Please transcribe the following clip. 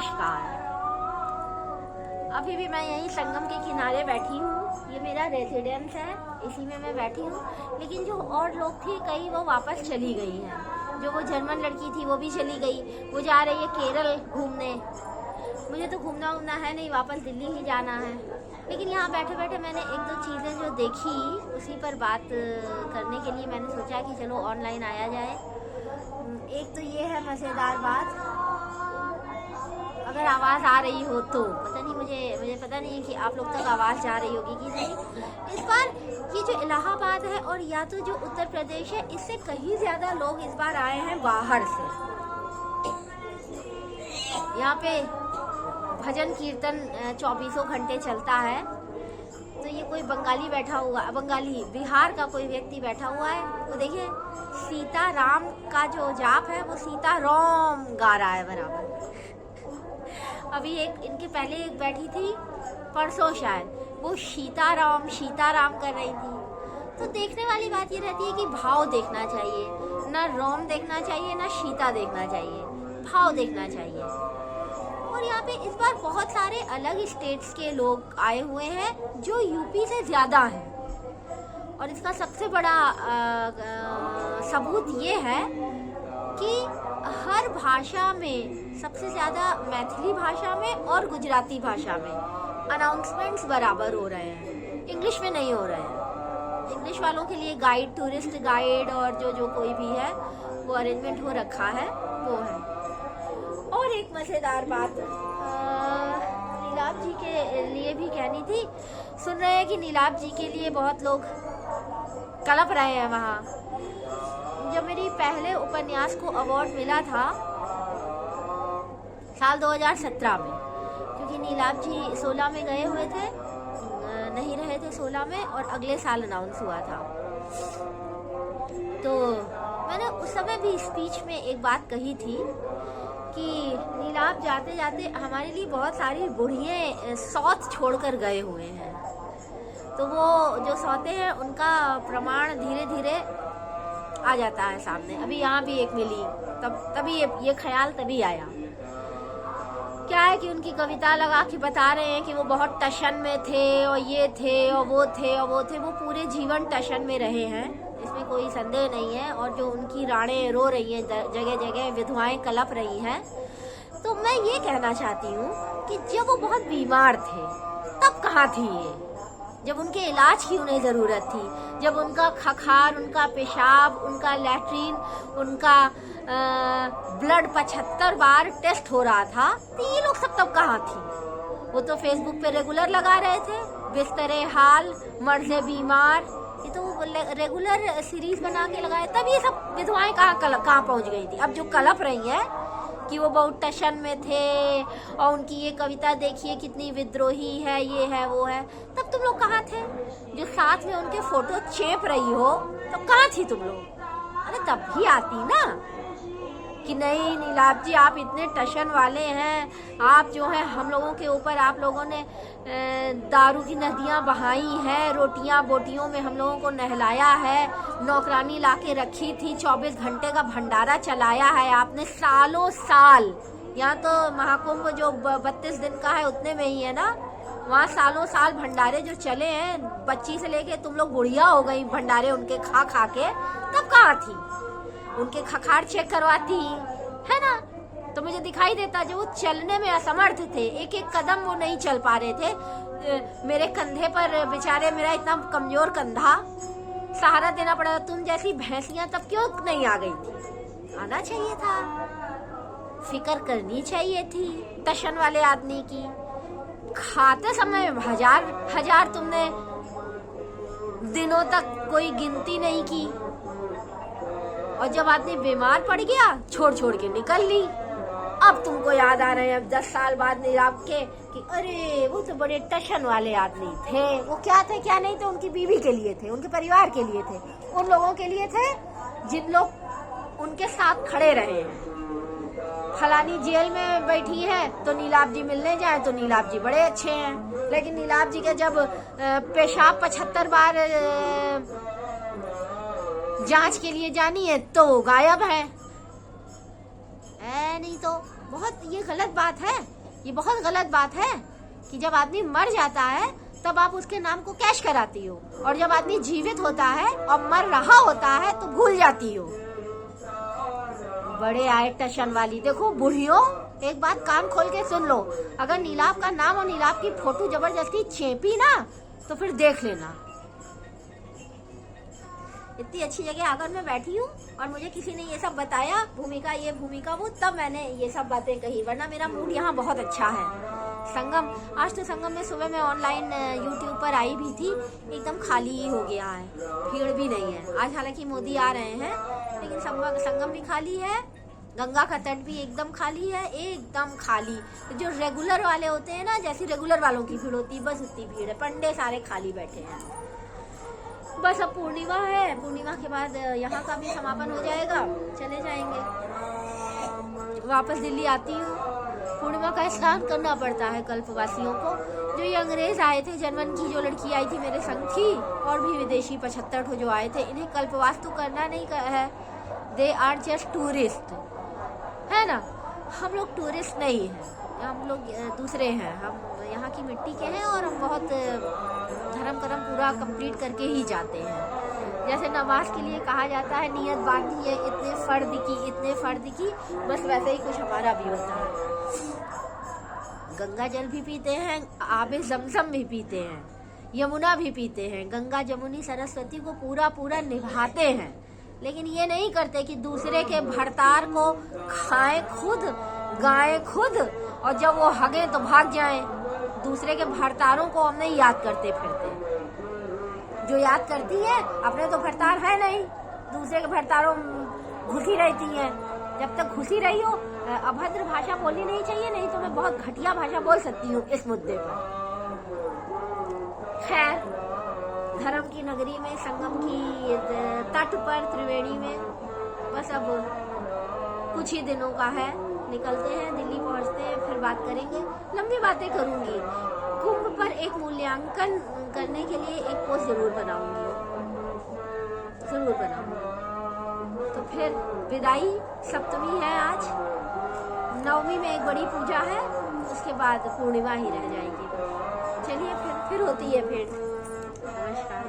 नमस्कार। अभी भी मैं यहीं संगम के किनारे बैठी हूँ। ये मेरा रेजिडेंस है, इसी में मैं बैठी हूँ। लेकिन जो और लोग थे कई वो वापस चली गई हैं। जो वो जर्मन लड़की थी वो भी चली गई, वो जा रही है केरल घूमने। मुझे तो घूमना है नहीं, वापस दिल्ली ही जाना है। लेकिन यहाँ बैठे बैठे मैंने एक दो चीज़ें जो देखी उसी पर बात करने के लिए मैंने सोचा कि चलो ऑनलाइन आया जाए। एक तो ये है मज़ेदार बात, अगर आवाज़ आ रही हो तो पता नहीं, मुझे पता नहीं है कि आप लोग तक आवाज़ जा रही होगी कि नहीं। इस बार ये जो इलाहाबाद है और या तो जो उत्तर प्रदेश है, इससे कहीं ज़्यादा लोग इस बार आए हैं बाहर से। यहाँ पे भजन कीर्तन 24 घंटे चलता है। तो ये कोई बंगाली बैठा हुआ, बंगाली बिहार का कोई व्यक्ति बैठा हुआ है, वो देखिए सीता राम का जो जाप है वो सीता राम गा रहा है बराबर। अभी एक इनके पहले एक बैठी थी परसों शायद, वो सीताराम कर रही थी। तो देखने वाली बात ये रहती है कि भाव देखना चाहिए, ना राम देखना चाहिए ना सीता देखना चाहिए, भाव देखना चाहिए। और यहाँ पे इस बार बहुत सारे अलग स्टेट्स के लोग आए हुए हैं जो यूपी से ज़्यादा हैं। और इसका सबसे बड़ा सबूत ये है कि हर भाषा में सबसे ज़्यादा मैथिली भाषा में और गुजराती भाषा में अनाउंसमेंट्स बराबर हो रहे हैं, इंग्लिश में नहीं हो रहे हैं। इंग्लिश वालों के लिए गाइड, टूरिस्ट गाइड और जो कोई भी है वो अरेंजमेंट हो रखा है, वो है। और एक मज़ेदार बात नीलाभ जी के लिए भी कहनी थी। सुन रहे हैं कि नीलाभ जी के लिए बहुत लोग कलप रहे हैं वहाँ। जब मेरी पहले उपन्यास को अवार्ड मिला था साल 2017 में, क्योंकि नीलाभ जी 16 में गए हुए थे, नहीं रहे थे 16 में और अगले साल अनाउंस हुआ था। तो मैंने उस समय भी स्पीच में एक बात कही थी कि नीलाभ जाते जाते हमारे लिए बहुत सारी बुढ़ियाँ सौत छोड़कर गए हुए हैं। तो वो जो सौते हैं उनका प्रमाण धीरे धीरे आ जाता है सामने। अभी यहाँ भी एक मिली, तभी ये ख्याल तभी आया। क्या है कि उनकी कविता लगा के बता रहे हैं कि वो बहुत टशन में थे और ये थे और वो थे और वो थे। वो पूरे जीवन टशन में रहे हैं, इसमें कोई संदेह नहीं है। और जो उनकी राणें रो रही हैं, जगह जगह विधवाएं कलप रही हैं। तो मैं ये कहना चाहती हूँ कि जब वो बहुत बीमार थे तब कहाँ थी ये, जब उनके इलाज की उन्हें ज़रूरत थी, जब उनका खखार, उनका पेशाब, उनका लैट्रीन, उनका ब्लड 75 बार टेस्ट हो रहा था, तो ये लोग सब तब कहाँ थी। वो तो फेसबुक पे रेगुलर लगा रहे थे, बिस्तरे हाल, मर्ज़े बीमार, ये तो रेगुलर सीरीज बना के लगाए। तब ये सब विधवाएं कहाँ पहुँच गई थी। अब जो कलप रही हैं कि वो बहुत टशन में थे और उनकी ये कविता देखिए कितनी विद्रोही है, ये है वो है, तब तुम लोग कहाँ थे। जो साथ में उनके फोटो चेप रही हो तब कहाँ थी तुम लोग। अरे तब भी आती ना कि नहीं नीलाभ जी आप इतने टशन वाले हैं, आप जो है हम लोगों के ऊपर आप लोगों ने दारू की नदियाँ बहाई हैं, रोटियाँ बोटियों में हम लोगों को नहलाया है, नौकरानी लाके रखी थी, 24 घंटे का भंडारा चलाया है आपने सालों साल। यहाँ तो महाकुंभ जो 32 दिन का है उतने में ही है ना, वहाँ सालों साल भंडारे जो चले हैं, बच्ची से लेके तुम लोग बुढ़िया हो गई भंडारे उनके खा खा के। तब कहाँ थी, उनके खखार चेक करवाती है ना, तो मुझे दिखाई देता जो वो चलने में असमर्थ थे, एक एक कदम वो नहीं चल पा रहे थे। मेरे कंधे पर बेचारे, मेरा इतना कमजोर कंधा, सहारा देना पड़ा। तुम जैसी भैंसियां तब क्यों नहीं आ गई थी, आना चाहिए था, फिक्र करनी चाहिए थी टशन वाले आदमी की। खाते समय हजार तुमने दिनों तक कोई गिनती नहीं की, और जब आदमी बीमार पड़ गया छोड़ के निकल ली। अब तुमको याद आ रहे हैं 10 साल बाद नीलाभ के कि अरे वो तो बड़े टशन वाले आदमी थे। वो क्या थे क्या नहीं थे, उनकी बीवी के लिए थे, उनके परिवार के लिए थे, उन लोगों के लिए थे जिन लोग उनके साथ खड़े रहे हैं। फलानी जेल में बैठी है तो नीलाभ जी मिलने जाए तो नीलाभ जी बड़े अच्छे हैं, लेकिन नीलाभ जी के जब पेशाब 75 बार जांच के लिए जानी है तो गायब है। है नहीं तो बहुत ये गलत बात है। ये बहुत गलत बात है कि जब आदमी मर जाता है तब आप उसके नाम को कैश कराती हो, और जब आदमी जीवित होता है और मर रहा होता है तो भूल जाती हो। बड़े आए टशन वाली। देखो बुढ़ियों, एक बात कान खोल के सुन लो, अगर नीलाभ का नाम और नीलाभ की फोटो जबरदस्ती चेपी ना तो फिर देख लेना। इतनी अच्छी जगह आकर मैं बैठी हूँ और मुझे किसी ने ये सब बताया, भूमिका ये भूमिका वो, तब मैंने ये सब बातें कही, वरना मेरा मूड यहाँ बहुत अच्छा है। संगम, आज तो संगम में सुबह मैं ऑनलाइन यूट्यूब पर आई भी थी, एकदम खाली ही हो गया है, भीड़ भी नहीं है। आज हालांकि मोदी आ रहे हैं, लेकिन संगम भी खाली है, गंगा का तट भी एकदम खाली है, एकदम खाली। जो रेगुलर वाले होते हैं ना, जैसी रेगुलर वालों की भीड़ होती है, बस उतनी भीड़ है। पंडे सारे खाली बैठे हैं। बस अब पूर्णिमा है, पूर्णिमा के बाद यहाँ का भी समापन हो जाएगा, चले जाएंगे, वापस दिल्ली आती हूँ। पूर्णिमा का स्नान करना पड़ता है कल्पवासियों को। जो ये अंग्रेज आए थे, जर्मन की जो लड़की आई थी मेरे संग थी, और भी विदेशी 75 जो आए थे, इन्हें कल्पवास तो करना नहीं है, दे आर जस्ट टूरिस्ट, है ना। हम लोग टूरिस्ट नहीं हैं, हम लोग दूसरे हैं, हम यहाँ की मिट्टी के हैं और हम बहुत धर्म कर्म पूरा कंप्लीट करके ही जाते हैं। जैसे नमाज के लिए कहा जाता है नियत बांधी है इतने फर्द की, बस वैसे ही कुछ हमारा भी होता है। गंगा जल भी पीते हैं, आबे ज़मज़म भी पीते हैं, यमुना भी पीते हैं, गंगा जमुनी सरस्वती को पूरा निभाते हैं, लेकिन ये नहीं करते कि दूसरे के भरतार को खाएं खुद, गाएं खुद, और जब वो हगे तो भाग जाएं। दूसरे के भरतारों को हम नहीं याद करते फिरते। जो याद करती है अपने तो भरतार है नहीं, दूसरे के भरतारों घुसी रहती हैं। जब तक घुसी रही हो, अभद्र भाषा बोलनी नहीं चाहिए, नहीं तो मैं बहुत घटिया भाषा बोल सकती हूँ इस मुद्दे पर। खैर, धर्म की नगरी में, संगम की तट पर, त्रिवेणी में, बस अब कुछ ही दिनों का है, निकलते हैं, दिल्ली पहुंचते हैं, फिर बात करेंगे। लंबी बातें करूंगी। कुंभ पर एक मूल्यांकन करने के लिए एक पोस्ट जरूर बनाऊंगी। तो फिर विदाई, सप्तमी है आज, नवमी में एक बड़ी पूजा है, उसके बाद पूर्णिमा ही रह जाएगी। चलिए फिर होती है भेंट। नमस्कार।